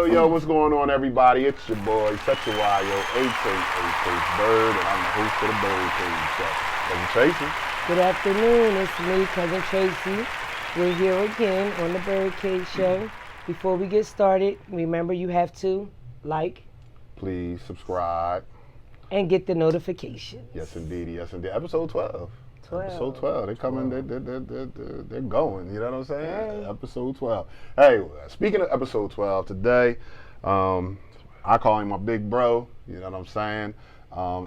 Yo, what's going on, everybody? It's your boy, Such a Wild, a.k.a. Bird, and I'm the host of the BYRDCAGE show. Cousin Tracy. Good afternoon, it's me, Cousin Tracy. We're here again on the BYRDCAGE show. Before we get started, remember you have to like, please subscribe, and get the notifications. Yes, indeed. Episode 12. Episode 12. They're coming. They're going. You know what I'm saying? Hey. Episode 12. Hey, speaking of episode 12, today, I call him my big bro. You know what I'm saying?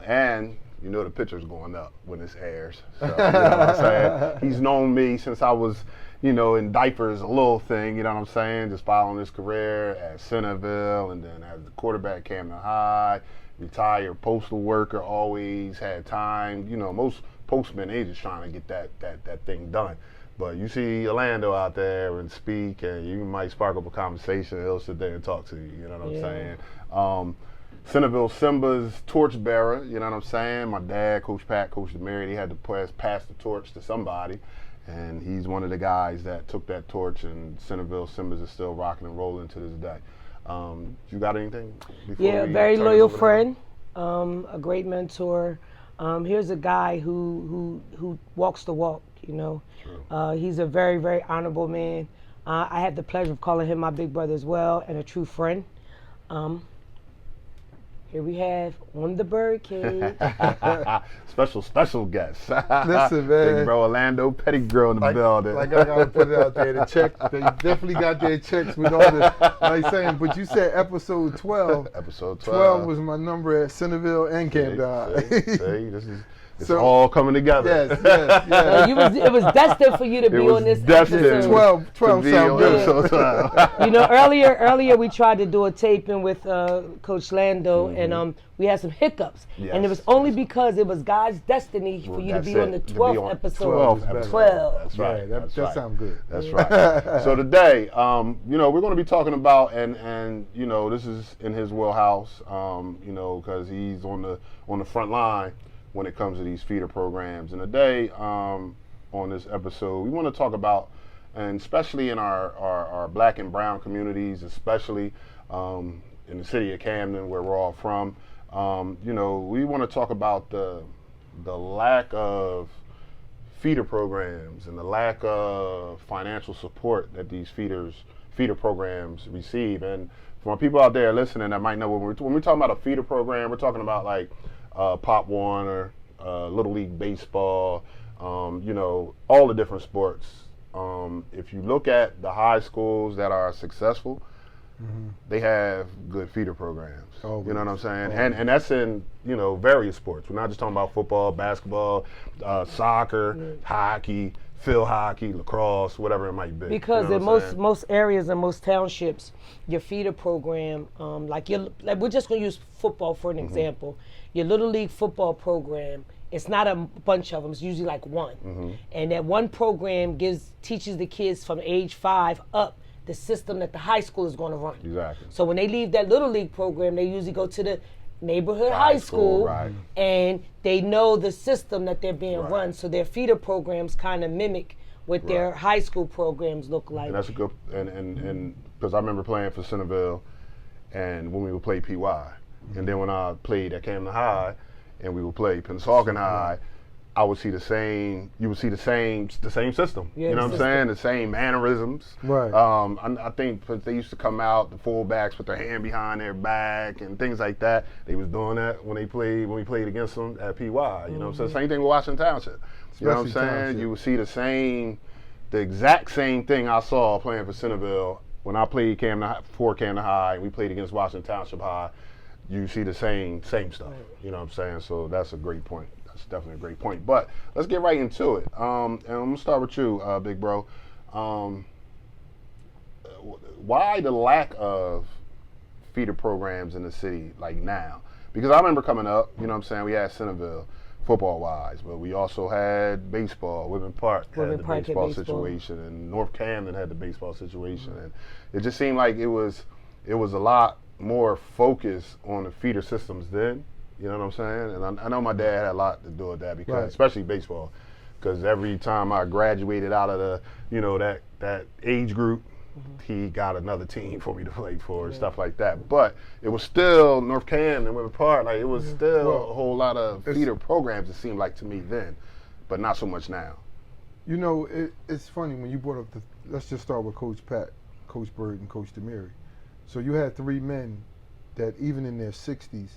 And you know the picture's going up when this airs. So, you know what I'm saying? He's known me since I was, in diapers, a little thing. You know what I'm saying? Just following his career at Centerville, and then as the quarterback at Camden High. Retired postal worker, always had time. Most postmen, they just trying to get that thing done. But you see Orlando out there and speak, and you might spark up a conversation, and he'll sit there and talk to you. You know what I'm saying? Centerville Simba's torchbearer, you know what I'm saying? My dad, Coach Pat, Coach DeMary, they had to pass the torch to somebody. And he's one of the guys that took that torch, and Centerville Simba's is still rocking and rolling to this day. You got anything? Yeah, very loyal friend, a great mentor. Here's a guy who walks the walk, He's a very, very honorable man. I have the pleasure of calling him my big brother as well, and a true friend. Here we have on the BYRDCAGE. special guest. Listen, man. Big bro Orlando Pettigreww in the building. Like I gotta put it out there. The check, they definitely got their checks with all the, like saying. But you said episode 12. Episode 12. 12 was my number at Centerville and Camden High. See, it's all coming together. Yes. It was destined for you to be on this episode. 12 sound good. Earlier we tried to do a taping with Coach Lando, and we had some hiccups. Yes. And it was only because it was God's destiny for you to be on the 12th episode. 12. That's right. Yeah, that sounds good. That's right. So today, we're going to be talking about, and this is in his wheelhouse, because he's on the front line when it comes to these feeder programs. And today, on this episode, we want to talk about, and especially in our black and brown communities, especially in the city of Camden, where we're all from, we want to talk about the lack of feeder programs and the lack of financial support that these feeder programs receive. And for people out there listening that might know, when we're talking about a feeder program, we're talking about like Pop Warner, Little League Baseball, all the different sports. If you look at the high schools that are successful, they have good feeder programs. You know what I'm saying? And that's in, various sports. We're not just talking about football, basketball, soccer, hockey, field hockey, lacrosse, whatever it might be. Because in most areas and most townships, your feeder program, like we're just going to use football for an example. Your Little League football program, it's not a bunch of them, it's usually like one. And that one program teaches the kids from age 5 up the system that the high school is going to run. Exactly. So when they leave that Little League program, they usually go to the neighborhood high school, right. And they know the system that they're being run. So their feeder programs kind of mimic what their high school programs look like. And that's a good, and because I remember playing for Centerville, and when we would play PY, and then when I played at Camden High, and we would play Pennsauken High, I would see the same system. Yeah, you know what I'm saying? The same mannerisms. Right. I think they used to come out, the fullbacks with their hand behind their back and things like that. They was doing that when we played against them at PY. You know what I'm saying? Same thing with Washington Township. You know what I'm saying? Township. You would see the exact same thing I saw playing for Centerville when I played for Camden High, and we played against Washington Township High. You see the same stuff. You know what I'm saying? So that's a great point. That's definitely a great point. But let's get right into it. And I'm gonna start with you, big bro. Why the lack of feeder programs in the city like now? Because I remember coming up, you know what I'm saying, we had Centerville football-wise, but we also had baseball. Woodman Park had the baseball situation, and North Camden had the baseball situation. And it just seemed like it was a lot more focus on the feeder systems then, you know what I'm saying? And I know my dad had a lot to do with that, because especially baseball, because every time I graduated out of the, that age group, he got another team for me to play for and stuff like that. But it was still North Canton and Women Park. Like, it was still a whole lot of feeder programs, it seemed like to me then, but not so much now. You know, it's funny when you brought up let's just start with Coach Pat, Coach Bird, and Coach Demary. So you had three men that even in their 60s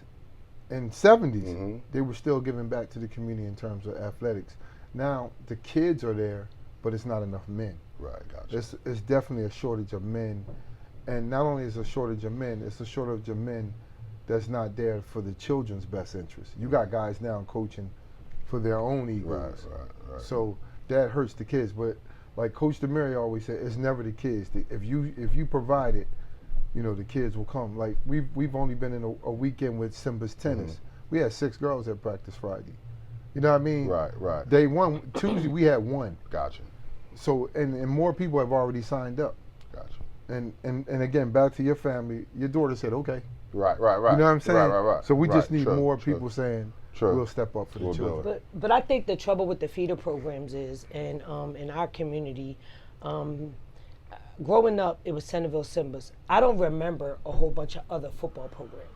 and 70s, they were still giving back to the community in terms of athletics. Now, the kids are there, but it's not enough men. Right, gotcha. It's definitely a shortage of men. And not only is a shortage of men, it's a shortage of men that's not there for the children's best interest. You got guys now coaching for their own egos. Right. So that hurts the kids. But like Coach Demary always said, it's never the kids. If you provide it, you know, the kids will come. Like we've only been in a weekend with Simba's tennis. We had 6 girls at practice Friday. You know what I mean? Right. Day one, Tuesday we had 1. Gotcha. So and more people have already signed up. Gotcha. And again, back to your family, your daughter said, okay. Right. You know what I'm saying? Right. So we just need more people saying, we'll step up for the children. But I think the trouble with the feeder programs is, and in our community, growing up, it was Centerville Simbas. I don't remember a whole bunch of other football programs.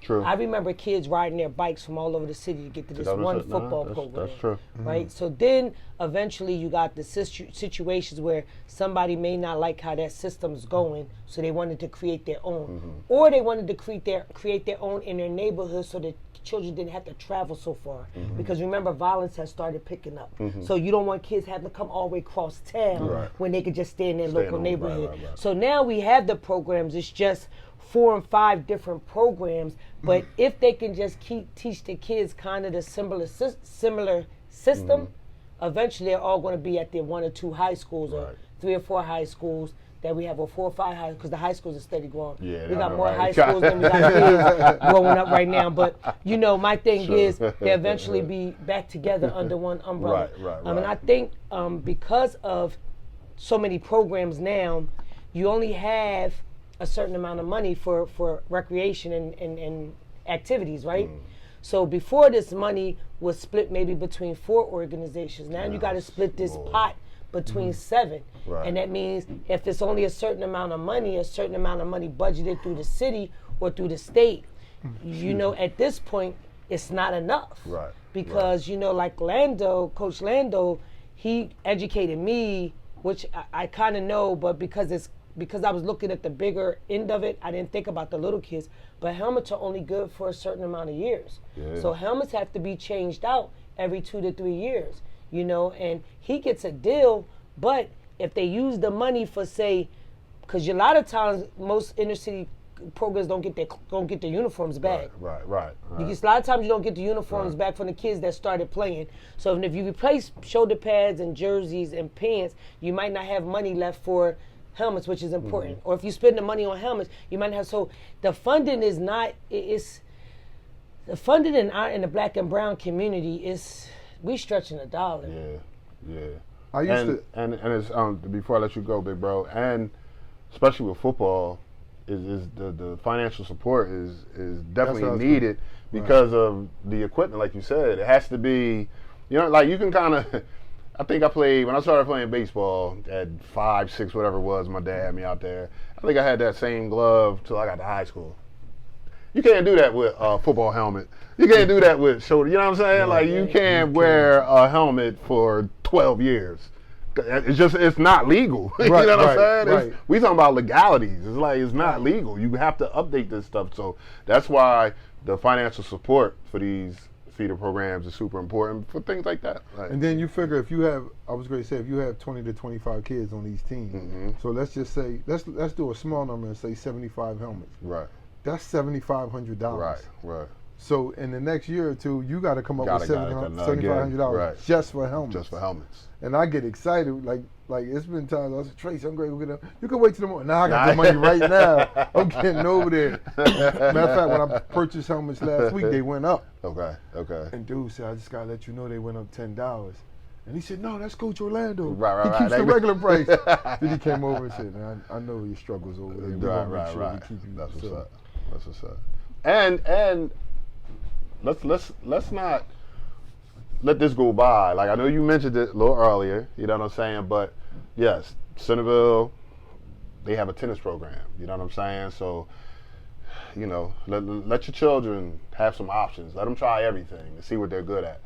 True. I remember kids riding their bikes from all over the city to get to this one football program. That's true. Right? So then eventually you got the situations where somebody may not like how that system's going, so they wanted to create their own. Or they wanted to create their own in their neighborhood so that children didn't have to travel so far. Because remember, violence has started picking up. So you don't want kids having to come all the way across town when they could just stay in their local neighborhood. Right. So now we have the programs, it's just 4 and 5 different programs, but if they can just teach the kids kind of the similar system, eventually they're all going to be at their 1 or 2 high schools or 3 or 4 high schools that we have, or 4 or 5 high, because the high schools are steady growing. Yeah, we got more high schools than we got kids growing up right now. But you know, my thing is they eventually be back together under one umbrella. Right. And I think because of so many programs now, you only have a certain amount of money for recreation and activities, right? So before, this money was split maybe between 4 organizations. Now you got to split this pot between 7. And that means if it's only a certain amount of money budgeted through the city or through the state, you know, at this point, it's not enough. Because, you know, like Coach Lando, he educated me, which I kind of know, but because I was looking at the bigger end of it, I didn't think about the little kids. But helmets are only good for a certain amount of years. So helmets have to be changed out every 2 to 3 years, you know, and he gets a deal, but if they use the money for, say, because a lot of times most inner city programs don't get their uniforms back. Right. Because a lot of times you don't get the uniforms back from the kids that started playing. So if you replace shoulder pads and jerseys and pants, you might not have money left for helmets, which is important. Or if you spend the money on helmets, you might have. So the funding is not. It's the funding in the black and brown community is we stretching a dollar. Yeah. I used to, and it's before I let you go, big bro, and especially with football, is the financial support is definitely needed because of the equipment, like you said. It has to be, you know, like you can kind of. I think when I started playing baseball at 5, 6, whatever it was, my dad had me out there. I think I had that same glove till I got to high school. You can't do that with a football helmet. You can't do that with shoulder. You know what I'm saying? Like you can't wear a helmet for 12 years. It's not legal. You know what I'm saying? We talking about legalities. It's like it's not legal. You have to update this stuff. So that's why the financial support for these feeder programs is super important for things like that. And then you figure if you have, I was going to say, if you have 20 to 25 kids on these teams, so let's just say, let's do a small number and say 75 helmets. That's $7,500. Right. So in the next year or two, you got to come up with $7,500 just for helmets. And I get excited, like it's been times I said, Trace, I'm great. You can wait till the morning. Now I got the money right now. I'm getting over there. Matter of fact, when I purchased helmets last week, they went up. Okay. And dude said, I just gotta let you know they went up $10. And he said, no, that's Coach Orlando. Right. He keeps the regular price. Then he came over and said, man, I know your struggles over there. Right. That's what's up. And let's not let this go by. Like I know you mentioned it a little earlier, you know what I'm saying? But yes, Centerville, they have a tennis program. You know what I'm saying? So, you know, let your children have some options. Let them try everything and see what they're good at.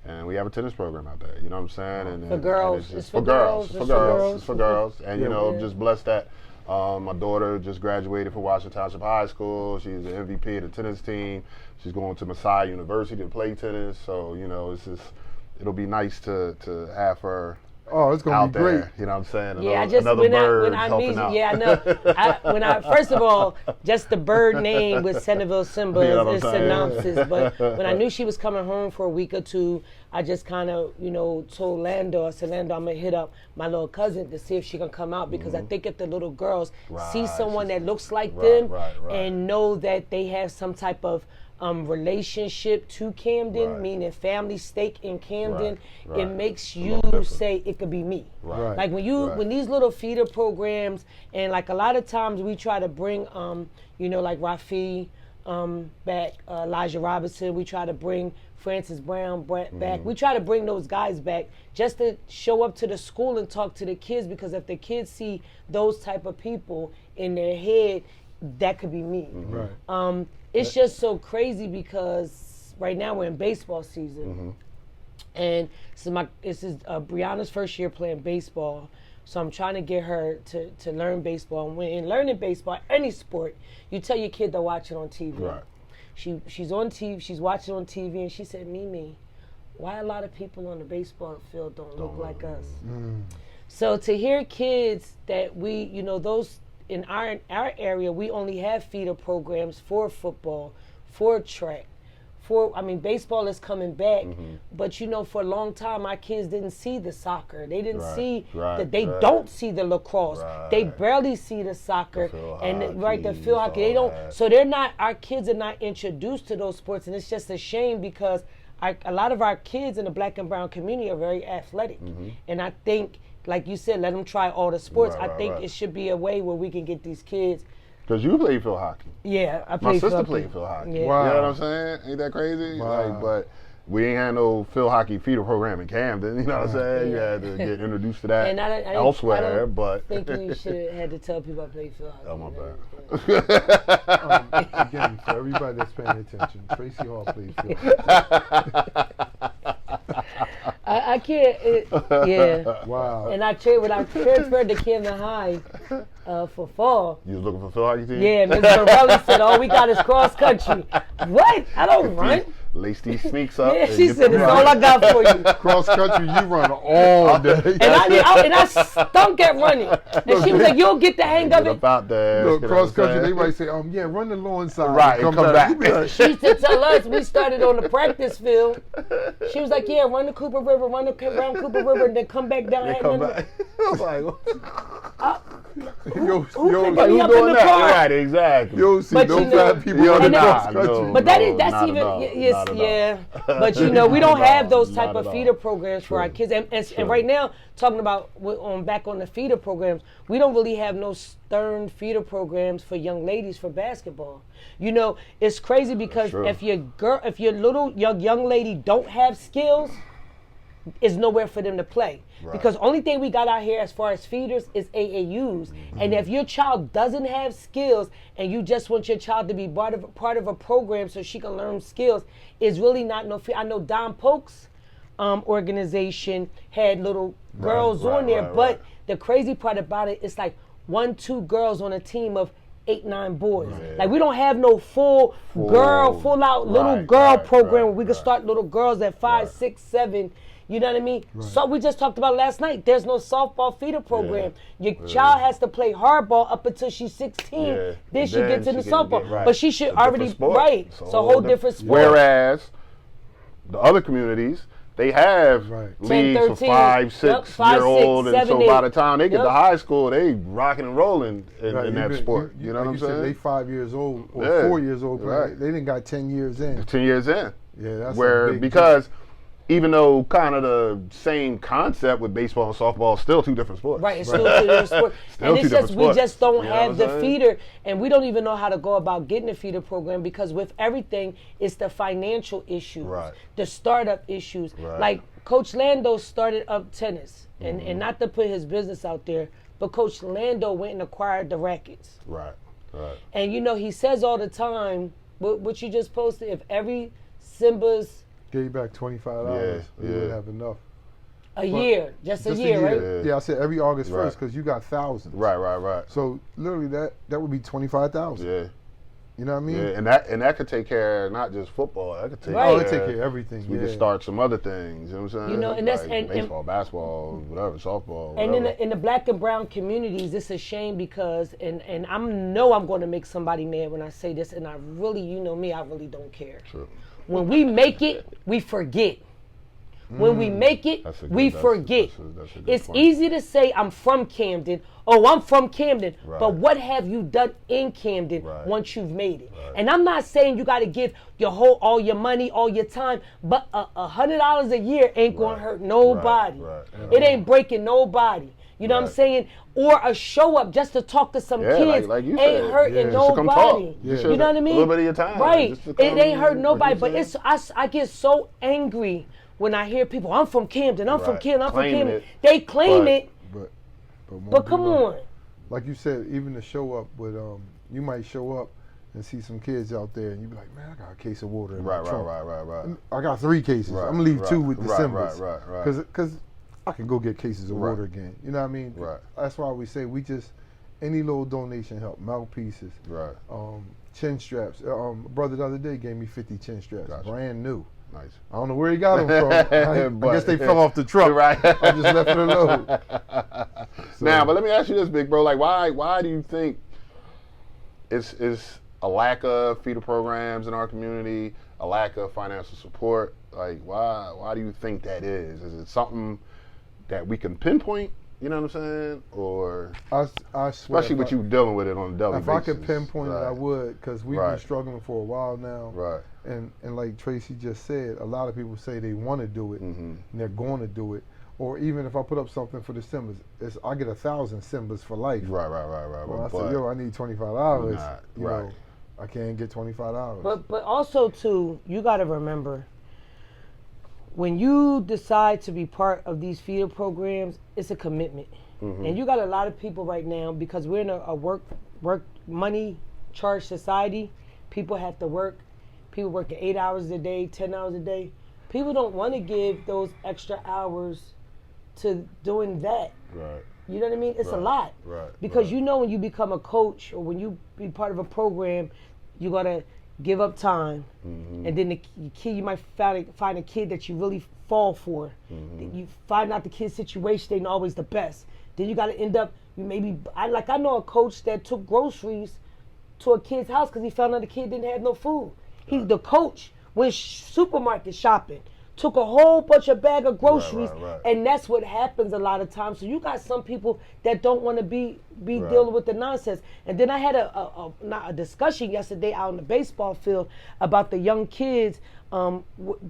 And we have a tennis program out there. You know what I'm saying? And for girls, it's for girls. And you know, just blessed that my daughter just graduated from Washington Township High School. She's an MVP of the tennis team. She's going to Messiah University to play tennis. So you know, it'll be nice to have her. Oh, it's gonna be great. There, you know what I'm saying? Yeah, when I meet you, yeah, I know. First of all, just the bird name with Centerville Simba is synopsis. But when I knew she was coming home for a week or two, I just kind of, you know, told Lando, I said, Lando, I'm gonna hit up my little cousin to see if she can come out, because I think if the little girls see someone that looks like them and know that they have some type of relationship to Camden, meaning family stake in Camden, it makes you say it could be me. Like when these little feeder programs, and like a lot of times we try to bring, you know, like Rafi back, Elijah Robinson, we try to bring Francis Brown back. We try to bring those guys back just to show up to the school and talk to the kids, because if the kids see those type of people in their head, that could be me. It's just so crazy because right now we're in baseball season, and this is Brianna's first year playing baseball. So I'm trying to get her to learn baseball. And when learning baseball, any sport, you tell your kid to watch it on TV. She's on TV. She's watching on TV, and she said, "Mimi, why a lot of people on the baseball field don't look like us?" So to hear kids that we, you know, those. In our area, we only have feeder programs for football, for track, baseball is coming back, but you know, for a long time, our kids didn't see the soccer. They didn't see that. They don't see the lacrosse. They barely see the soccer the field hockey. They don't. So our kids are not introduced to those sports, and it's just a shame because a lot of our kids in the Black and brown community are very athletic, and I think, like you said, let them try all the sports. I think it should be a way where we can get these kids. Because you play field hockey. Yeah, I played. My sister played field hockey. Yeah. Wow. You know what I'm saying? Ain't that crazy? Like, but we ain't had no field hockey feeder program in Camden. You know what I'm saying? You had to get introduced to that elsewhere. But I think you should have had to tell people I played field hockey. Oh, my bad. Again, for everybody that's paying attention, Tracy Hall plays field hockey. I can't. Wow. And when I transferred to Camden High for fall. You was looking for field hockey team? Yeah, Ms. Borelli said, all we got is cross country. What? I don't run. Lace these sneaks up. Yeah, she said, it's all I got for you. Cross country, you run all day. And I stunk at running. And she was like, you'll get the hang of it. About that. Look, cross country, they might say, run the lawn side. Right, and come back. She used to tell us, we started on the practice field. She was like, yeah, run the Cooper River, run around Cooper River, and then come back down. I was like, Yo, who's doing that? Right, exactly. You see no fat people on the cross country. But that's even, yeah. But you know, we don't have those type of feeder programs for our kids. And right now, talking about back on the feeder programs, we don't really have no stern feeder programs for young ladies for basketball. You know, it's crazy because if your little young lady don't have skills, it's nowhere for them to play. Because only thing we got out here as far as feeders is AAUs. And if your child doesn't have skills and you just want your child to be part of a program so she can learn skills, it's really not no fear. I know Don Polk's organization had little girls on there, but the crazy part about it is like 1-2 girls on a team of 8-9 boys. Like we don't have no full out little girl program where we can start little girls at 5, 6, 7. You know what I mean? So we just talked about last night. There's no softball feeder program. Your child has to play hardball up until she's 16. Then she gets into softball. But she should already It's a whole different sport. Whereas the other communities, they have leagues 10, 13, for 5, 6 year old, and so by the time they get to high school, they rocking and rolling in that sport. You know what I'm saying? They 5 years old or 4 years old. They didn't got 10 years in. 10 years in. Yeah, that's because even though kind of the same concept with baseball and softball, still 2 different sports. Right, it's still 2 different sports. And it's just, we just don't have the feeder, and we don't even know how to go about getting a feeder program, because with everything, it's the financial issues, the startup issues. Like Coach Lando started up tennis, and not to put his business out there, but Coach Lando went and acquired the rackets. Right. Right. And he says all the time, what you just posted, if every Simba's Gave back $25, you wouldn't have enough. a year, just a year, right? Yeah, I said every August 1st Right. because you got thousands. Right. So literally that would be 25,000. Yeah. You know what I mean? Yeah, and that could take care of not just football. That could take Right. Oh, care it take care of everything. We yeah. could start some other things. You know what I'm saying? And that's like and baseball, basketball, whatever, softball. and whatever. in the black and brown communities, it's a shame because and I'm going to make somebody mad when I say this, and I really, me, I really don't care. True. When we make it, we forget. When we make it, we forget. That's a good It's point. easy to say I'm from Camden. Oh, I'm from Camden. Right. But what have you done in Camden Right. once you've made it? Right. And I'm not saying you got to give all your money, all your time, but $100 a year ain't gonna Right. hurt nobody. Right. It ain't breaking nobody. You know what I'm Right. saying? Or a show up just to talk to some Yeah, kids like you ain't said. hurting Yeah. Just to come talk. nobody. Yeah. You know what I mean? A little bit of your time. Right. Just to It come, ain't hurting like nobody, you but said. I get so angry when I hear people, I'm from Camden, I'm from Right. Camden, I'm from Claiming Camden. it, They claim but- it, But but come on. Like you said, even to show up with you might show up and see some kids out there, and you be like, man, I got a case of water in my trunk. Right. I got 3 cases. Right, I'm gonna leave right, 2 with the right, Simbas. right. Because I can go get cases of Right. water again. You know what I mean? Right. That's why we say any little donation help. Mouthpieces, Right. chin straps. Brother the other day gave me 50 chin straps, Gotcha. brand new. Nice. I don't know where he got them from. I But- guess they fell off the truck. Right. I just left it alone. So- Now, but let me ask you this, big bro. Like, why do you think it's a lack of feeder programs in our community, a lack of financial support? Like, why do you think that is? Is it something that we can pinpoint? You know what I'm saying? Or I swear, especially with you dealing with it on a daily if basis. I could pinpoint it, I would, because we've been Right. struggling for a while now. Right. And like Tracy just said, a lot of people say they want to do it, Mm-hmm. and they're going to do it. Or even if I put up something for the Simbas, I get 1,000 Simbas for life. Right. Well, I But- said, yo, I need $25. Nah, You right. know, I can't get $25. But also too, you got to remember, when you decide to be part of these feeder programs, it's a commitment. Mm-hmm. And you got a lot of people right now, because we're in a work money charged society. People have to work. People working 8 hours a day, 10 hours a day. People don't want to give those extra hours to doing that. Right. You know what I mean? It's a Right, lot. right, Because right. you know when you become a coach or when you be part of a program, you gotta give up time, Mm-hmm. and then the kid, you might find a kid that you really fall for. Mm-hmm. You find out the kid's situation ain't always the best. Then you gotta end up, I know a coach that took groceries to a kid's house because he found out the kid didn't have no food. The coach went supermarket shopping, took a whole bunch of bag of groceries, right. and that's what happens a lot of times. So you got some people that don't want to be dealing with the nonsense. And then I had a discussion yesterday out on the baseball field about the young kids.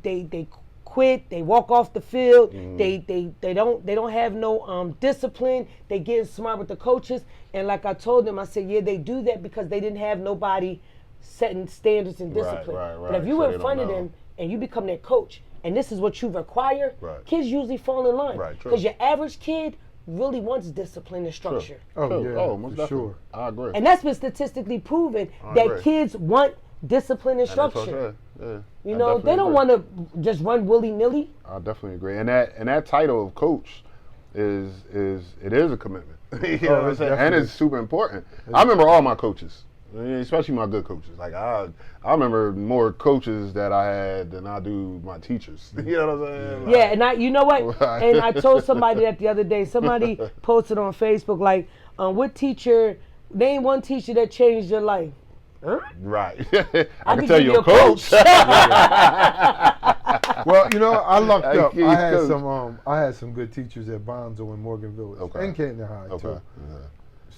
They quit. They walk off the field. Mm-hmm. They don't have no discipline. They getting smart with the coaches. And like I told them, I said, yeah, they do that because they didn't have nobody setting standards and discipline. right. But if you So in they front don't of know. them and you become their coach, and this is what you require, Right. kids usually fall in line. Right, true. Because your average kid really wants discipline and structure. Oh, True. yeah, most for definitely. sure. I agree. And that's been statistically proven I that agree. kids want discipline and And that's what I structure. said. Yeah, You I know, definitely they don't agree. want to just run willy-nilly. I definitely agree. And that title of coach is a commitment. You know what I'm saying? And definitely. it's super important. I remember all my coaches, especially my good coaches. Like I remember more coaches that I had than I do my teachers. You know what I'm saying? Like, Yeah, and you know what? Right. And I told somebody that the other day. Somebody posted on Facebook like, what teacher? Name one teacher that changed your life. Huh? Right. I can could tell give you you a coach. Well, you know, I lucked Hey, up. kid, I had some good teachers at Bonzo and Morganville Okay. and Canton High Okay. too.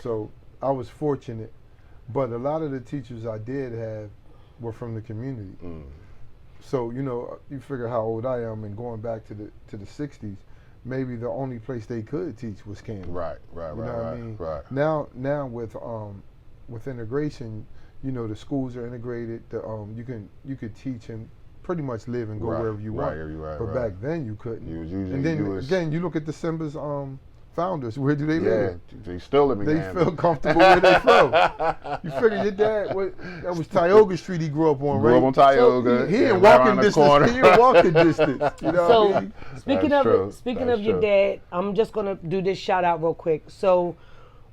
So I was fortunate, but a lot of the teachers I did have were from the community. So you know, you figure how old I am, and going back to the '60s, maybe the only place they could teach was Canton. Right. You know what I mean? Right. Now with integration, you know, the schools are integrated. You could teach and pretty much live and go Right, wherever you right, want. right, but right. back then you couldn't. You was usually- and then you was- again, you look at the Simbas founders, where do they Yeah, live? they still live in They Camden. feel comfortable where they from. You figure your dad, that was Tioga Street he grew up on, right? Grew up on Tioga. He yeah, in right walking around the distance. corner. He in walking distance. You know So what I mean? speaking That's true. of speaking That's of your true. dad, I'm just gonna do this shout out real quick. So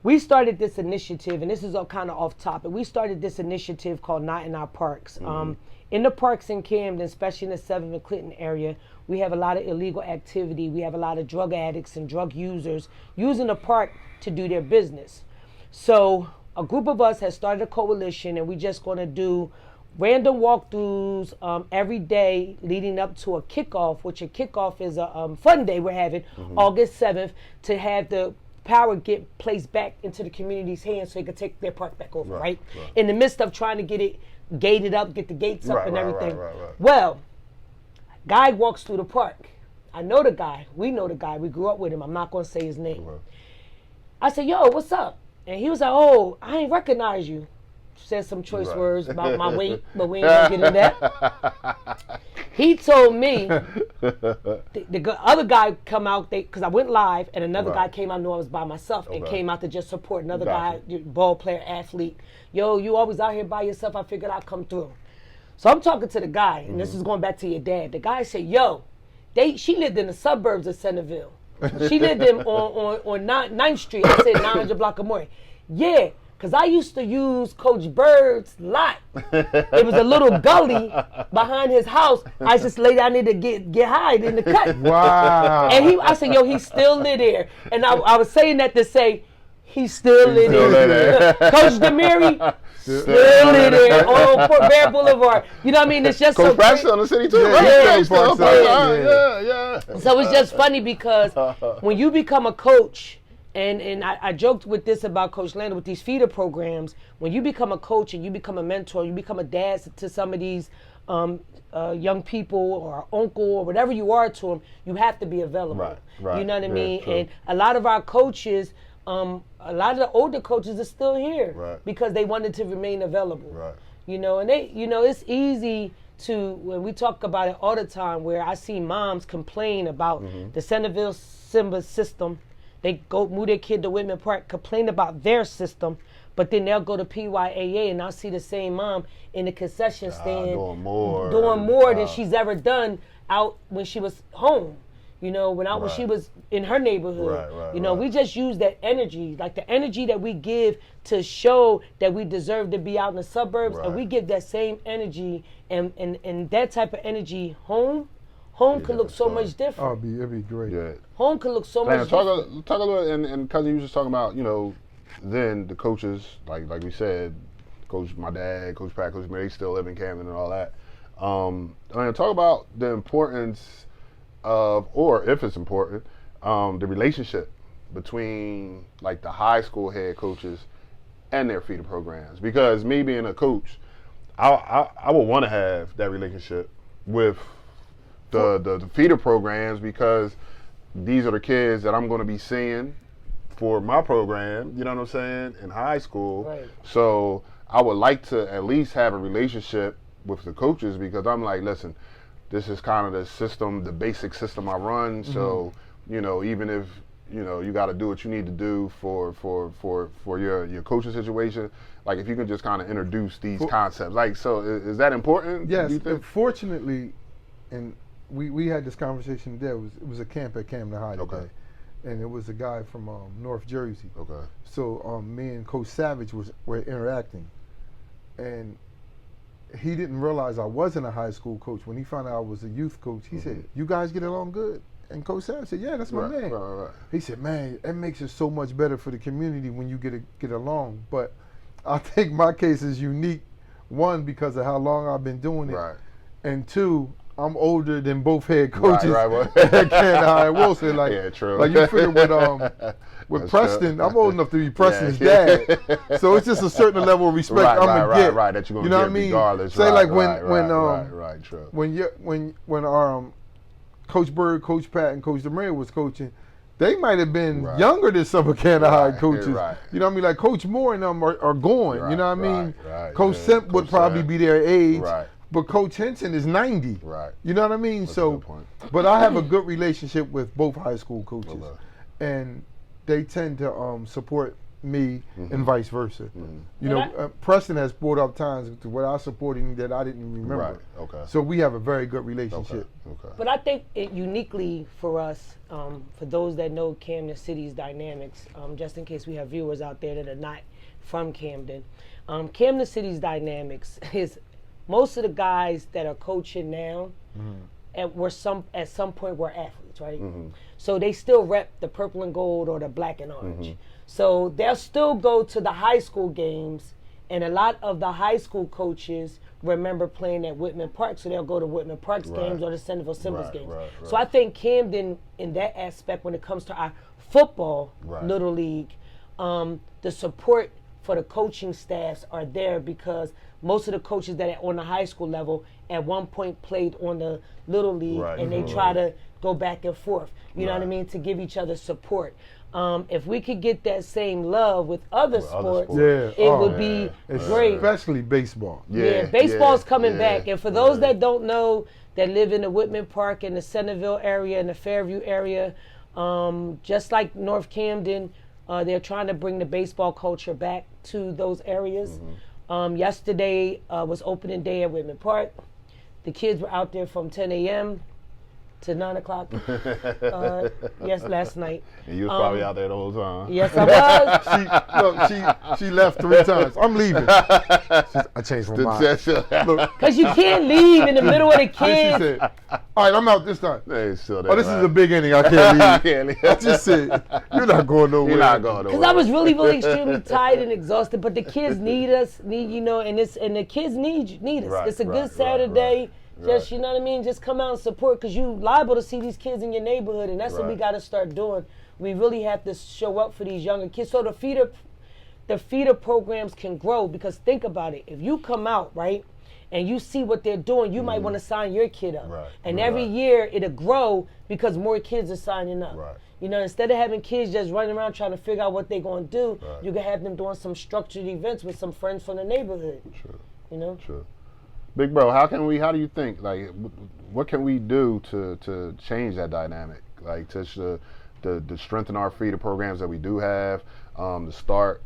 we started this initiative, and this is all kind of off topic. We started this initiative called Not in Our Parks. In the parks in Camden, especially in the 7th and Clinton area, we have a lot of illegal activity. We have a lot of drug addicts and drug users using the park to do their business. So a group of us has started a coalition, and we're just going to do random walkthroughs every day leading up to a kickoff, which a kickoff is a fun day we're having August 7th to have the power get placed back into the community's hands so they can take their park back over, right? In the midst of trying to get it gated up, get the gates up and everything. Right. Well, guy walks through the park. I know the guy. We know the guy. We grew up with him. I'm not going to say his name. I said, yo, what's up? And he was like, oh, I ain't recognize you. Said some choice words about my weight, but we ain't going to get into that. He told me, the other guy come out, because I went live, and another guy came out, knew I was by myself, and came out to just support another guy, ball player, athlete. Yo, you always out here by yourself. I figured I'd come through. So I'm talking to the guy, and this is going back to your dad. The guy said, yo, she lived in the suburbs of Centerville. She lived on 9th Street. I said 900 block of Morton. Yeah, because I used to use Coach Bird's lot. It was a little gully behind his house. I just laid down there to get high in the cut. Wow. And I said, yo, he still live there. And I was saying that to say, he still live there. Coach Demary, still live there on Fort Bear Boulevard. You know what I mean? It's just Coach so Pratt's great. still in the city too, Yeah, right? yeah, He's still Parkside, Parkside. Yeah. So it's just funny because when you become a coach, and I joked with this about Coach Lander with these feeder programs, when you become a coach and you become a mentor, you become a dad to some of these young people or uncle or whatever you are to them, you have to be available. Right. You know what I Yeah, mean? true. And a lot of our coaches, a lot of the older coaches are still here because they wanted to remain available. Right. You know, and it's easy to, when we talk about it all the time, where I see moms complain about the Centerville Simba system. They go move their kid to Whitman Park, complain about their system, but then they'll go to PYAA and I'll see the same mom in the concession stand Doing more than she's ever done out when she was home. You know, when she was in her neighborhood. We just use that energy, like the energy that we give to show that we deserve to be out in the suburbs, and we give that same energy and that type of energy home. Home could look so much different. It'd be great. Yeah. Home could look so much different. Talk a little, and cousin, you was just talking about, then the coaches, like we said, my dad, Coach Pratt, Coach Mary, still live in Camden and all that. Talk about the importance of, or if it's important, the relationship between like the high school head coaches and their feeder programs. Because me being a coach, I would want to have that relationship with the feeder programs, because these are the kids that I'm going to be seeing for my program, you know what I'm saying, in high school. Right. So I would like to at least have a relationship with the coaches, because I'm like, listen, this is kind of the system, the basic system I run. So, even if, you got to do what you need to do for your coaching situation, like if you can just kind of introduce these concepts. Like, so is that important? Yes, do you think? fortunately, and we had this conversation today. It was a camp at Camden High today, and it was a guy from North Jersey. Okay. So me and Coach Savage were interacting, and he didn't realize I wasn't a high school coach. When he found out I was a youth coach, he said, "You guys get along good?" And Coach Savage said, "Yeah, that's my man." Right. He said, "Man, it makes it so much better for the community when you get along." But I think my case is unique. One, because of how long I've been doing it, and two, I'm older than both head coaches at Camden High and Wilson. Like, yeah, true. Like you figure with Preston, I'm old enough to be Preston's dad, so it's just a certain level of respect I'm gonna get. Right, that you're gonna you know get what I mean? regardless. Say like True. when our Coach Bird, Coach Pat, and Coach DeMaria was coaching, they might have been younger than some of Camden High coaches. You know what I mean? Like Coach Moore and them are going. You know what I mean? Coach Semp would probably be their age. But Coach Henson is 90. Right. You know what I mean? That's a good point. But I have a good relationship with both high school coaches. And they tend to support me and vice versa. You And know, Preston has brought up times to where I supported him that I didn't even remember. Right. Okay. So we have a very good relationship. Okay. But I think it uniquely for us, for those that know Camden City's dynamics, just in case we have viewers out there that are not from Camden, Camden City's dynamics is most of the guys that are coaching now at some point were athletes, right? So they still rep the purple and gold or the black and orange. So they'll still go to the high school games, and a lot of the high school coaches remember playing at Whitman Park, so they'll go to Whitman Park's games or the Centerville Symbols games. So I think Camden, in that aspect, when it comes to our football Little League, the support for the coaching staffs are there because most of the coaches that are on the high school level at one point played on the Little League, and they try to go back and forth, you know what I mean, to give each other support. If we could get that same love with other sports, it would be great. Especially baseball. Baseball's coming back. And for those that don't know, that live in the Whitman Park and the Centerville area and the Fairview area, just like North Camden, they're trying to bring the baseball culture back to those areas. Yesterday was opening day at Whitman Park. The kids were out there from 10 a.m. to 9 o'clock. Yes, last night. And you was probably out there the whole time. Yes, I was. She left 3 times. I'm leaving. I changed my mind. Because you can't leave in the middle of the She kids. said, all right, I'm out this time. This is a big inning. I can't leave. I just said, you're not going nowhere. You're not going nowhere. Because I was really, really extremely tired and exhausted. But the kids need us, and the kids need us. It's a good Saturday. Just, you know what I mean? Just come out and support because you liable to see these kids in your neighborhood, and that's what we got to start doing. We really have to show up for these younger kids. So the feeder programs can grow because think about it. If you come out, right, and you see what they're doing, you might want to sign your kid up. And every year it'll grow because more kids are signing up. You know, instead of having kids just running around trying to figure out what they're going to do, you can have them doing some structured events with some friends from the neighborhood. You know? Big bro, how do you think, like, what can we do to change that dynamic? Like, to strengthen our feeder programs that we do have, to start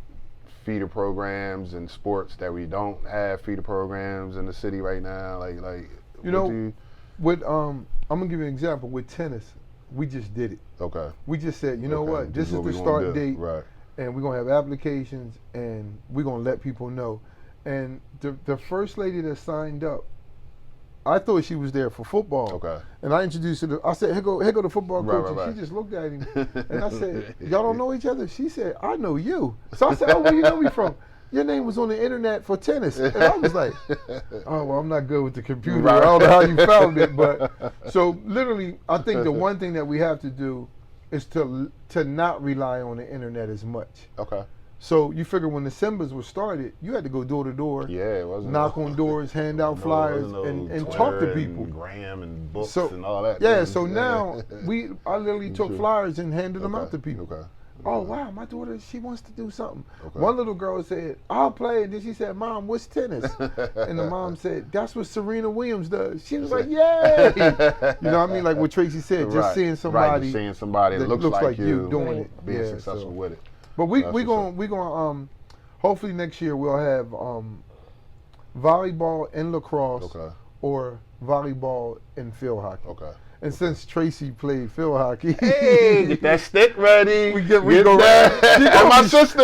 feeder programs in sports that we don't have feeder programs in the city right now? Like you know, with I'm gonna give you an example. With tennis, we just did it. Okay. We just said, you know what, this is the start date, and we're gonna have applications, and we're gonna let people know. And the first lady that signed up, I thought she was there for football. Okay. And I introduced her I said, here go the football coach. And she just looked at him. And I said, y'all don't know each other? She said, I know you. So I said, oh, where you know me from? Your name was on the internet for tennis. And I was like, oh, well, I'm not good with the computer. I don't know how you found it. But so literally, I think the one thing that we have to do is to not rely on the internet as much. Okay. So you figure when the Simbas were started, you had to go door to door, knock on doors, hand out flyers, and talk to people. Gram and books and all that. Yeah, so now I literally took flyers and handed them out to people. Okay. Oh wow, my daughter, she wants to do something. Okay. One little girl said, I'll play, and then she said, Mom, what's tennis? And the mom said, that's what Serena Williams does. She was like, yay! You know what I mean? Like what Tracy said, just seeing somebody that looks like you doing it, being successful with it. But we gonna hopefully next year we'll have volleyball and lacrosse or volleyball and field hockey. Okay. And since Tracy played field hockey, hey, get that stick ready. We go that. And my sister.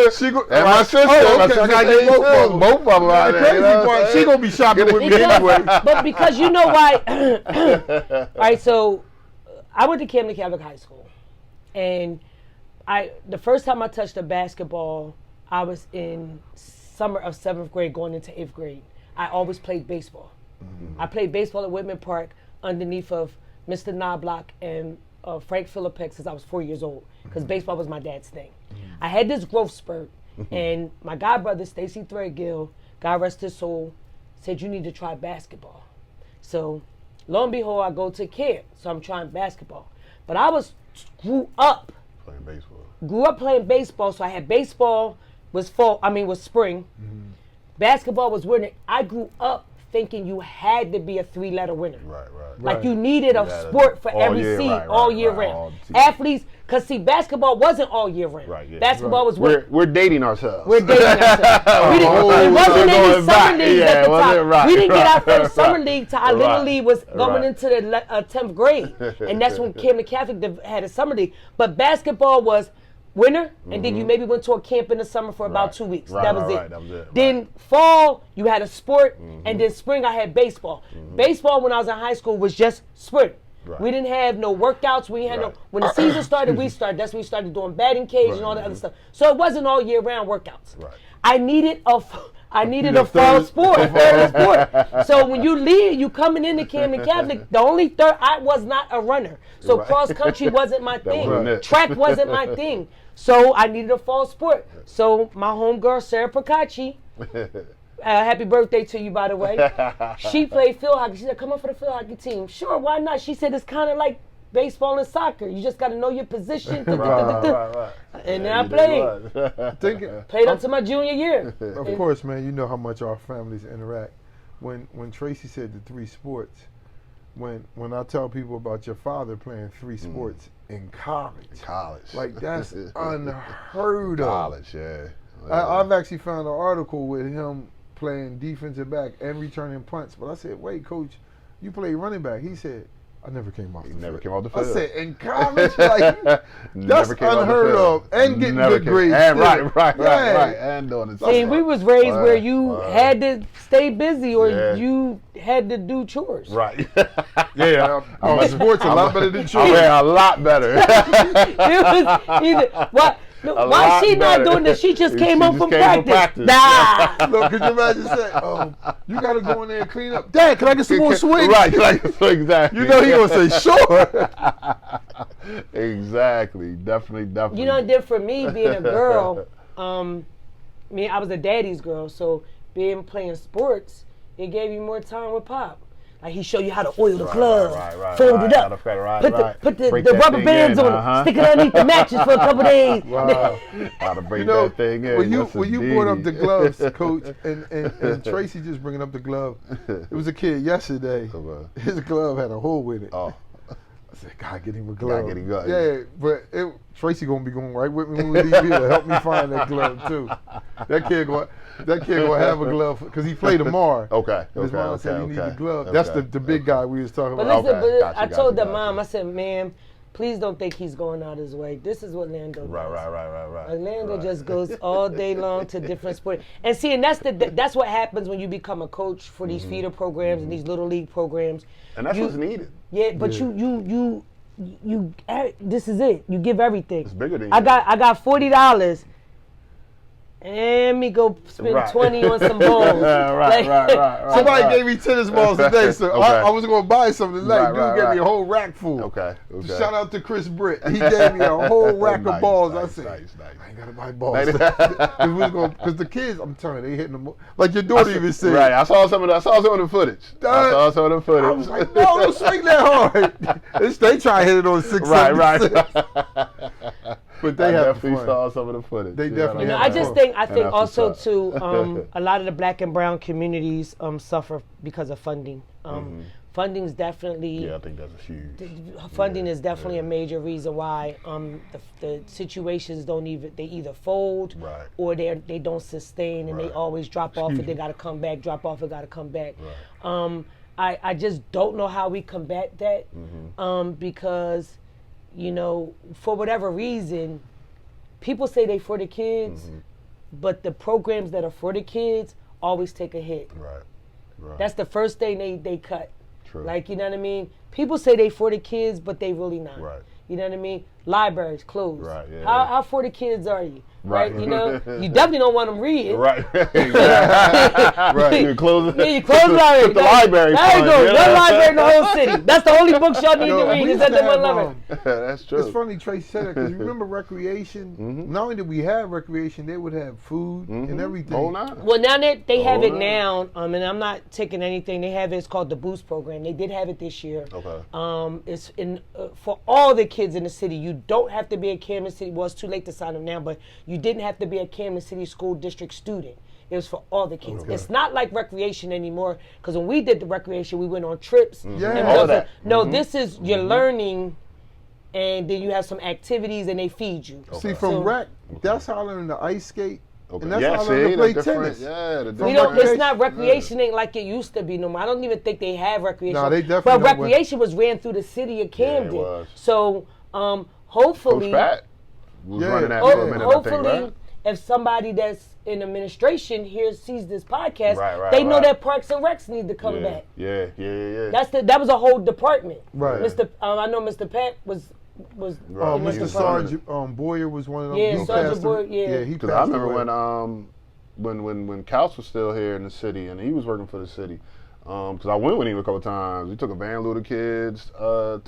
My sister. Oh, okay. I gotta get both of them out there. She gonna be shopping with me anyway. But because you know why? All right, so I went to Camden Catholic High School, and the first time I touched a basketball, I was in summer of 7th grade going into 8th grade. I always played baseball. I played baseball at Whitman Park underneath of Mr. Knobloch and Frank Philippex since I was 4 years old because baseball was my dad's thing. I had this growth spurt, and my god brother, Stacy Threadgill, God rest his soul, said you need to try basketball. So lo and behold, I go to camp, so I'm trying basketball. But I grew up playing baseball, so I had baseball was spring. Basketball was winter. I grew up thinking you had to be a 3-letter winner. Right. Like you needed a sport for every seed all year round. Athletes, because see, basketball wasn't all year round. Right, yeah. Basketball was we're dating ourselves. We're dating ourselves. It wasn't any summer leagues at the time. We didn't get our first summer league till our little league was going into the 10th grade, and that's when Camden Catholic had a summer league. But basketball was winter, and then you maybe went to a camp in the summer for about 2 weeks. That was it. Then fall, you had a sport, and then spring I had baseball. Baseball when I was in high school was just spring. We didn't have no workouts. We had no. When the season started, we started. That's when we started doing batting cage and all that other stuff. So it wasn't all year round workouts. I needed a fall sport. So when you leave, you coming into Camden Catholic, the only third, I was not a runner. So cross country wasn't my thing. Track wasn't my thing. So I needed a fall sport. So my homegirl, Sarah Procacci, happy birthday to you, by the way. She played field hockey. She said, come up for the field hockey team. Sure, why not? She said, it's kind of like baseball and soccer. You just got to know your position. And then I played. Played up to my junior year. Of course, man, you know how much our families interact. When Tracy said the 3 sports, when I tell people about your father playing 3 sports in college. Like, that's unheard of. College, I've actually found an article with him playing defensive back and returning punts. But I said, wait, coach, you play running back. He said, I never came off the field. Never came off the field. I said, in college, like, that's unheard of. And getting good grades. Right. And doing it. See, we was raised where you had to stay busy or you had to do chores. Right. Sports a lot better than chores. A lot better. It was either, why she not doing this? She just came home from practice. Nah. Look, could you imagine saying, you got to go in there and clean up. Dad, can I get some more swings? Right, exactly. You know he going to say, sure. Exactly. Definitely. You know, and then for me, being a girl, I was a daddy's girl, so playing sports, it gave you more time with Pop. Like he show you how to oil the glove, fold it up, put the rubber bands on it, stick it underneath the mattress for a couple days. How to break that thing in. When you brought up the gloves, Coach, and Tracy just bringing up the glove, it was a kid yesterday. His glove had a hole in it. I said, God, get him a glove. Yeah, but Tracy gonna be going right with me when we leave here to help me find that glove too. That kid gonna have a glove because he played tomorrow. His mom said he needs a glove. That's the big guy we was talking about. But listen, I told the mom, I said, ma'am, please don't think he's going out his way. This is what Lando does. Right. Lando just goes all day long to different sports. And see, and that's what happens when you become a coach for these feeder programs and these little league programs. And that's what's needed. Yeah, but you this is it. You give everything. It's bigger than you. I got $40. And me go spend 20 on some balls. Right. Somebody gave me tennis balls today, so I was going to buy some tonight. Dude gave me a whole rack full. Okay. Shout out to Chris Britt. He gave me a whole rack of balls. I said, I ain't got to buy balls. Because the kids, I'm telling you, they hitting them. Like your daughter even said. Right. I saw some of the footage. I was like, no, don't swing that hard. They try to hit it on 6 Right. But they definitely saw some of the footage. They definitely. I think also too, a lot of the black and brown communities suffer because of funding. Funding's definitely. Yeah, I think that's a huge. Funding is definitely a major reason why the situations they either fold or they don't sustain and they always drop off and they got to come back, drop off and got to come back. I just don't know how we combat that because. For whatever reason, people say they for the kids, but the programs that are for the kids always take a hit. Right. That's the first thing they cut. True. Like, you know what I mean? People say they for the kids, but they really not. Right. You know what I mean? Libraries closed. Right. Yeah. How for the kids are you? Right. You definitely don't want them reading. Right. Right. You close the library. Put the library. There you go. One library in the whole city. That's the only books y'all need to read. Is at the one library. That's true. It's funny Trace said that because remember recreation. Not only did we have recreation, they would have food and everything. Oh, no. Well, now they have it now, and I'm not taking anything. They have it. It's called the Boost program. They did have it this year. Okay. It's for all the kids in the city. You don't have to be a Kansas City. Well, it's too late to sign up now, but you didn't have to be a Kansas City School District student. It was for all the kids. Okay. It's not like recreation anymore, because when we did the recreation, we went on trips. Yeah. And All we of that. No, this is you're learning, and then you have some activities, and they feed you. See, from So- rec, that's how I learned to ice skate. Okay. And that's yeah, how I see, learned to play the different- tennis. Yeah, the We don't. different- It's not recreation. Ain't like it used to be no more. I don't even think they have recreation. Nah, they definitely But don't. recreation was ran through the city of Camden. was. So Coach hopefully, Pat was Yeah. running that Oh, for a minute, I hopefully, think, right? if somebody that's in administration here sees this podcast, Right, they know right. that Parks and Recs need to come Yeah, back. yeah. That was a whole department. Right. I know Mr. Pat was. Right. in this Mr. department. Sergeant Boyer was one of them. Yeah, He Sergeant passed Boyer, away. yeah. He Because passed I remember away. when Couch was still here in the city and he was working for the city. Because I went with him a couple times. We took a van load of kids to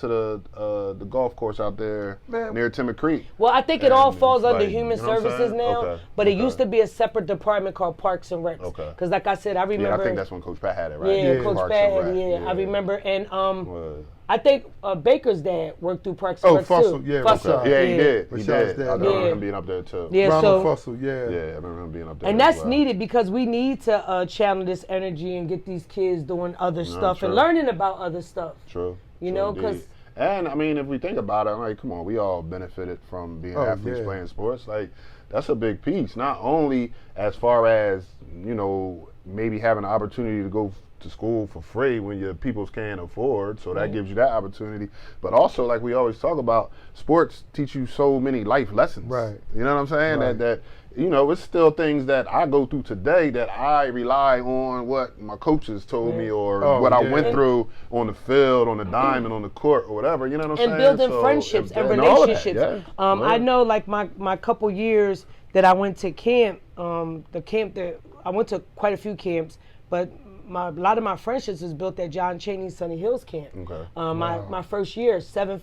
the golf course out there Man. near Timmy Creek. Well, I think it all And falls it's under like, human you know what I'm services saying? now, Okay, but it okay. used to be a separate department called Parks and Recs. Okay. Because like I said, I remember. Yeah, I think that's when Coach Pat had it, right? Yeah, Yeah. Coach Parks Pat, and Rec, yeah, I remember. And Was. I think Baker's dad worked through Parks and Oh, Rec Fussell, too. yeah, Fussell, Fussell. Yeah, he did. He Rashad's did. dad. I remember Yeah. him being up there too. Yeah, Ronald so Fussell, yeah. Yeah, I remember him being up there. and as that's well. needed because we need to channel this energy and get these kids doing other stuff true. and learning about other stuff. True. You True know, indeed. 'cause- and I mean, if we think about it, like, come on, we all benefited from being Oh, athletes yeah. playing sports. Like, that's a big piece. Not only as far as maybe having the opportunity to go to school for free when your peoples can't afford, so that gives you that opportunity. But also, like we always talk about, sports teach you so many life lessons. Right. You know what I'm saying? Right. That it's still things that I go through today that I rely on what my coaches told me or Oh, what I yeah. went through on the field, on the diamond, on the court, or whatever. You know what I'm And saying? building friendships and all of that, relationships. yeah. I know, like my couple years that I went to camp, the camp that I went to quite a few camps, but a lot of my friendships was built at John Chaney's Sunny Hills camp. Okay. My first year, summer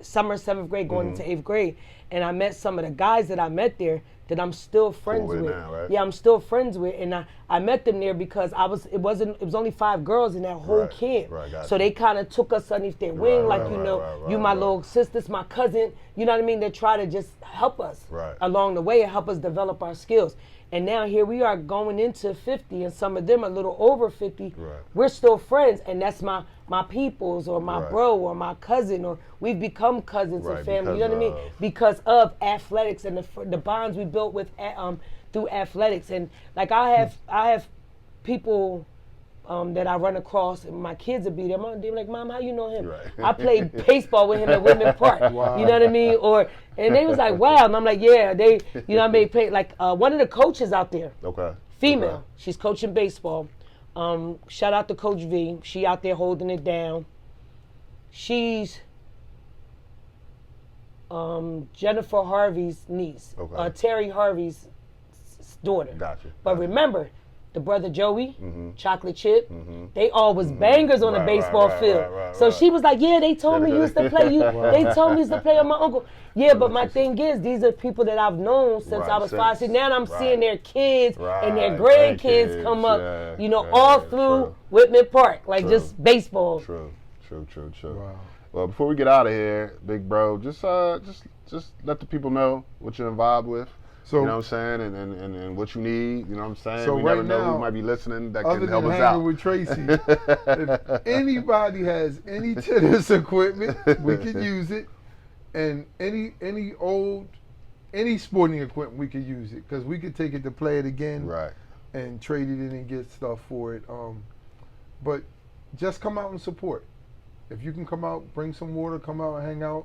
7th grade, going into 8th grade, and I met some of the guys that I met there that I'm still friends with with. now, right? Yeah, I'm still friends with, and I met them there because it was only 5 girls in that whole Right, camp. right, gotcha. So they kind of took us underneath their wing, Right, like right, you know, right, you my right. little sisters, my cousin. You know what I mean? They try to just help us Right. along the way and help us develop our skills. And now here we are going into 50, and some of them a little over 50. Right. We're still friends, and that's my peoples or my Right. bro or my cousin, or we've become cousins Right, and family. You know what I mean? because of- Because of athletics and the bonds we built with through athletics. And like I have people that I run across, and my kids will be there. They're like, "Mom, how you know him?" Right. I played baseball with him at Woodman Park. Wow. You know what I mean? And they was like, "Wow," and I'm like, "Yeah." They, you know what I mean? Play, like one of the coaches out there, Okay. female. Okay. She's coaching baseball. Shout out to Coach V. She out there holding it down. She's Jennifer Harvey's niece, Okay. Terry Harvey's daughter. Gotcha. But Gotcha. remember, the brother Joey, Mhm. Chocolate Chip, Mhm. they all was bangers on the Right, baseball right, field. right, So right. she was like, "Yeah, they told me you used to play. They told me you used to play on my uncle." Yeah, but my thing is, these are people that I've known since Right, I was since- 5, 6. Now I'm right. seeing their kids and their Right, grandkids come up, yeah, you know, yeah, all yeah, through true. Whitman Park, like True. just baseball. True. Wow. Well, before we get out of here, big bro, just let the people know what you're involved with. So, You know what I'm saying, and what you need. You know what I'm saying. So we right never know now, who might be listening that other can help than us hanging out. with Tracy, if anybody has any tennis equipment, we can use it, and any sporting equipment, we could use it because we could take it to play it again, Right. and trade it in and get stuff for it. But just come out and support. If you can come out, bring some water, come out and hang out.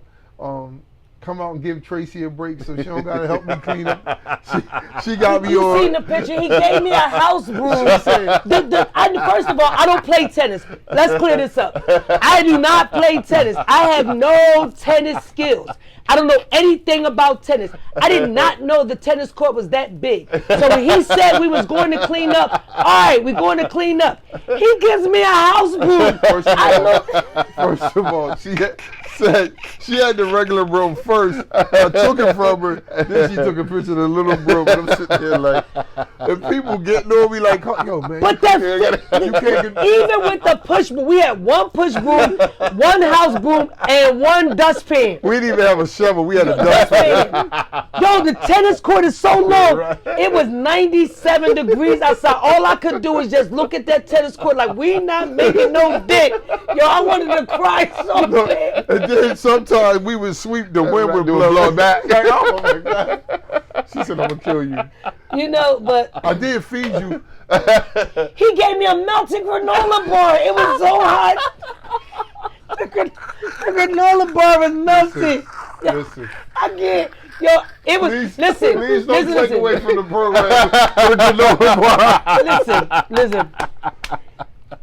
Come out and give Tracy a break so she don't gotta help me clean up. She got me You on. seen the picture? He gave me a house broom. She said- First of all, I don't play tennis. Let's clear this up. I do not play tennis. I have no tennis skills. I don't know anything about tennis. I did not know the tennis court was that big. So when he said we was going to clean up, all right, we're going to clean up. He gives me a house broom. First of all, she said she had the regular broom first. I took it from her. Then she took a picture of the little broom. And I'm sitting there like, and people getting on me like, yo, man. But you can't get, even with the push broom, we had one push broom, one house broom, and one dustpan. we didn't even have a shovel. We had a dustpan. Yo, the tennis court is so long. It was 97 degrees outside. All I could do was just look at that tennis court like, we not making no dick. Yo, I wanted to cry so bad. And then sometimes we would sweep, the wind would blow back. Like, oh my God. She said, I'm going to kill you. You know, but I did feed you. he gave me a melted granola bar. It was so hot. The granola bar was melted. Listen. I can't. Yo, it was. Listen. Please don't take listen. away from the program. The granola bar. Listen.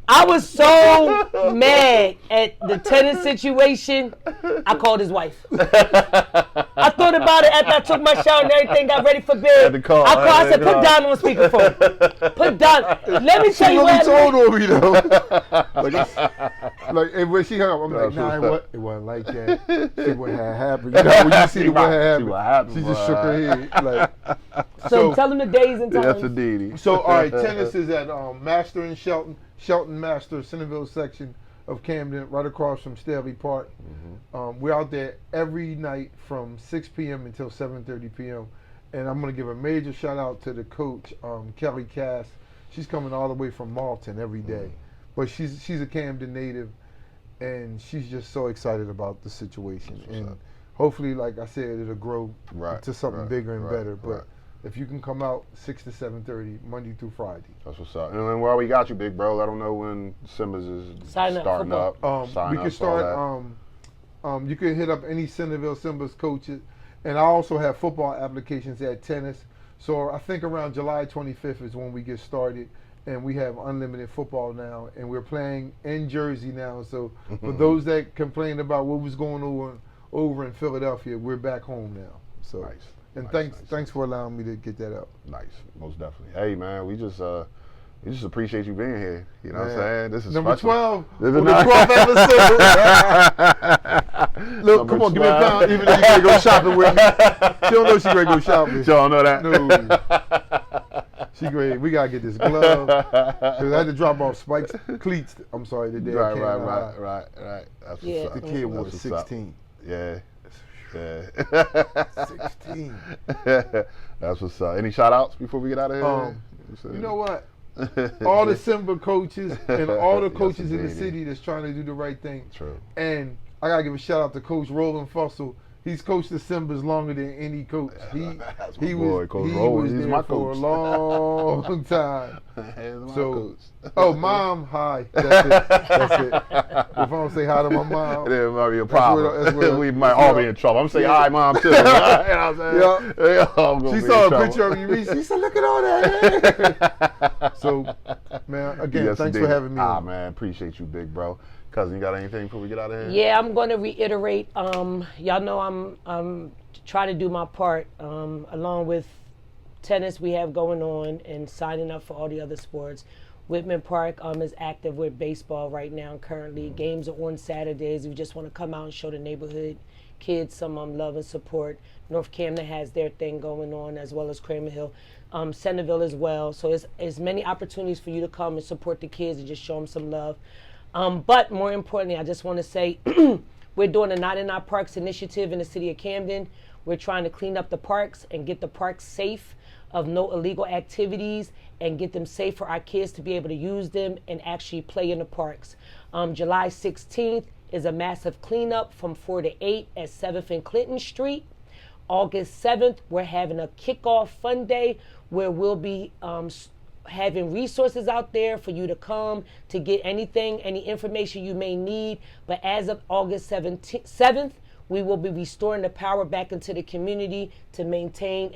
I was so mad at the tennis situation, I called his wife. I thought about it after I took my shower and everything, got ready for bed. I called, I said, put Don on speakerphone. Put Don. Let me tell you what told on me though. Like, and when she hung up, I'm like, nah, it wasn't like that. See what had happened. You know, when you see what had happened, she just shook her head. Like, so tell them the days and times. That's a deedy. So, all right, tennis is at Master in Shelton Master, Centerville section of Camden, right across from Staley Park. We're out there every night from 6 p.m. until 7:30 p.m. And I'm going to give a major shout out to the coach, Kelly Cass. She's coming all the way from Malton every day. But she's a Camden native, and she's just so excited about the situation. And hopefully, like I said, it'll grow to something bigger and better. But if you can come out 6 to 7:30, Monday through Friday. That's what's up. And while we got you, big bro, let them know when Simbas is starting up. We can start. You can hit up any Centerville Simbas coaches, and I also have football applications at tennis. So I think around July 25th is when we get started, and we have unlimited football now, and we're playing in Jersey now. So for those that complained about what was going on over in Philadelphia, we're back home now. So. Nice. And thanks for allowing me to get that up. Nice, most definitely. Hey man, we just appreciate you being here. You know what I'm saying? This is number special. 12. This is the 12th episode. Look, come on, give me a pound. Even if you ready to go shopping with me, she don't know she ready to go shopping. She don't know that. No. She ready. We gotta get this glove. Cause I had to drop off Spike's cleats. I'm sorry, today. Right. That's what's up. The kid was 16. Yeah. 16. That's what's up. Any shout outs before we get out of here? You know what? All the Simba coaches and all the coaches in the city that's trying to do the right thing. True. And I gotta give a shout out to Coach Roland Fussell. He's coached the Simbas longer than any coach. He was there for a long time. So, Mom, hi. That's it. If I don't say hi to my mom, there might be a problem. We might all be in trouble. I'm saying hi, Mom, too. You know what I'm saying? She saw a picture of you. She said, "Look at all that." So, man, again, thanks for having me. Man, appreciate you, big bro. Cousin, you got anything before we get out of here? Yeah, I'm going to reiterate. Y'all know I'm trying to do my part along with tennis we have going on and signing up for all the other sports. Whitman Park is active with baseball right now currently. Games are on Saturdays. We just want to come out and show the neighborhood kids some love and support. North Camden has their thing going on, as well as Cramer Hill. Centerville as well. So it's many opportunities for you to come and support the kids and just show them some love. But more importantly, I just want to say we're doing a Not in Our Parks initiative in the city of Camden. We're trying to clean up the parks and get the parks safe of no illegal activities and get them safe for our kids to be able to use them and actually play in the parks. July 16th is a massive cleanup from 4 to 8 at 7th and Clinton Street. August 7th, we're having a kickoff fun day where we'll be having resources out there for you to come to get anything, any information you may need. But as of August 7th, we will be restoring the power back into the community to maintain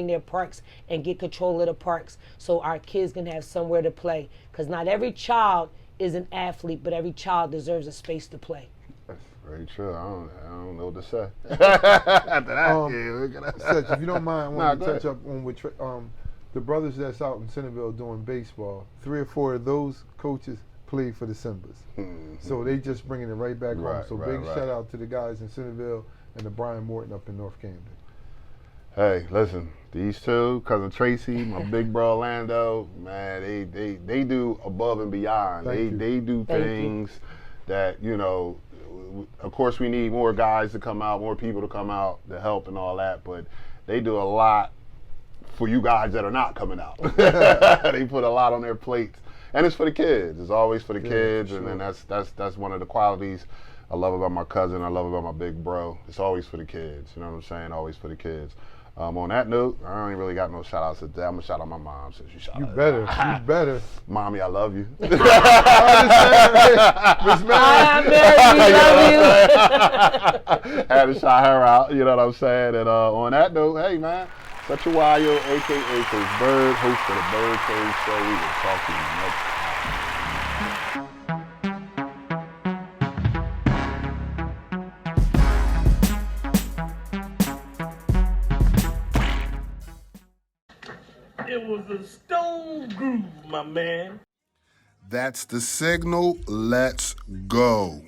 their parks and get control of the parks so our kids can have somewhere to play. Because not every child is an athlete, but every child deserves a space to play. That's very true. I don't know what to say. After that, Seth, if you don't mind, I want to touch up on with the brothers that's out in Centerville doing baseball. 3 or 4 of those coaches played for the Simbas. So they just bringing it right back home. Right, So right, big right. shout out to the guys in Centerville and the Brian Morton up in North Camden. Hey, listen, these two, cousin Tracy, my big bro Orlando, man, they do above and beyond. Thank you. They do Thank you. things that, you know, of course we need more guys to come out, more people to come out to help and all that, but they do a lot for you guys that are not coming out. They put a lot on their plates. And it's for the kids. It's always for the kids, for and sure. then that's one of the qualities I love about my cousin. I love about my big bro. It's always for the kids. You know what I'm saying? Always for the kids. On that note, I ain't really got no shout outs today. I'm gonna shout out my mom since you shout You out. better. You better. Mommy, I love you. Miss Mary. Hi, Mary, we love you. Had to shout her out, you know what I'm saying? And on that note, hey man, such a wild, aka Coach Bird, host of the BYRDCAGE show. We will talk to you next time. It was a stone groove, my man. That's the signal. Let's go.